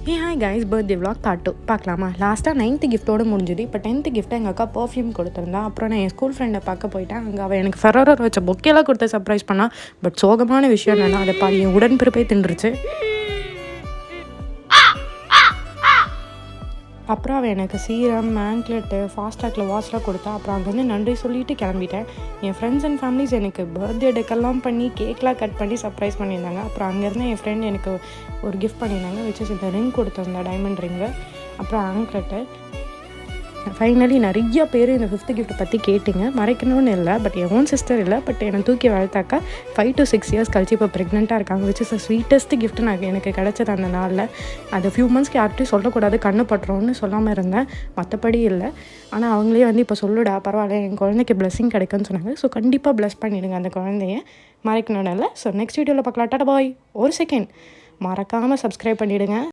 Hey hi guys, birthday vlog part 2 பார்க்கலாமா? லாஸ்ட்டாக 9th கிஃப்ட்டோடு முடிஞ்சுது. இப்போ 10th கிஃப்ட்டை எங்கள் அக்கா பர்ஃப்யூம் கொடுத்துருந்தா. அப்புறம் நான் என் ஸ்கூல் ஃப்ரெண்டை பார்க்க போயிட்டேன். அங்கே அவள் எனக்கு ஃபெரோரர் வச்ச பொக்கெல்லாம் கொடுத்து சர்ப்ரைஸ் பண்ணா. பட் சோகமான விஷயம் என்னென்னா, அதை பாதி என் உடன்பிறப்பே தின்றுச்சு. அப்புறம் அவள் எனக்கு சீரம், ஆங்க்லெட்டு, ஃபாஸ்டாகில் வாட்ச்லாம் கொடுத்தா. அப்புறம் அங்கேருந்து நன்றி சொல்லிவிட்டு கிளம்பிட்டேன். என் ஃப்ரெண்ட்ஸ் அண்ட் ஃபேமிலிஸ் எனக்கு பர்த்டே டேக்கெல்லாம் பண்ணி கேக்லாம் கட் பண்ணி சர்ப்ரைஸ் பண்ணியிருந்தாங்க. அப்புறம் அங்கேருந்து என் ஃப்ரெண்ட் எனக்கு ஒரு கிஃப்ட் பண்ணியிருந்தாங்க, விச் இந்த ரிங் கொடுத்துருந்தா, டைமண்ட் ரிங்கு. அப்புறம் ஆங்க்லெட்டு. ஃபைனலி நிறைய பேர் இந்த 5th கிஃப்ட்டை பற்றி கேட்டிங்க. மறைக்கணும்னு இல்லை, பட் என் ஓன் சிஸ்டர் இல்லை, பட் என்னை தூக்கி வளர்த்தாக்கா 5 to 6 years கழிச்சு இப்போ ப்ரெக்னெண்ட்டாக இருக்காங்க. Which is the sweetest gift எனக்கு கிடச்சது அந்த நாளில். அது ஃபியூ மந்த்ஸ்க்கு யார்கிட்டையும் சொல்லக்கூடாது, கண்ணு பட்டுறோன்னு சொல்லாமல் இருந்தேன், மற்றபடி இல்லை. ஆனால் அவங்களே இப்போ சொல்லுடா பரவாயில்ல, என் குழந்தைக்கு பிளெஸிங் கிடைக்குன்னு சொன்னாங்க. ஸோ கண்டிப்பாக ப்ளஸ் பண்ணிவிடுங்க அந்த குழந்தைய, மறைக்கணும்னு இல்லை. ஸோ நெக்ஸ்ட் வீடியோவில் பார்க்கலாம். டாடா பாய். ஒரு செகண்ட் மறக்காமல் சப்ஸ்கிரைப் பண்ணிவிடுங்க.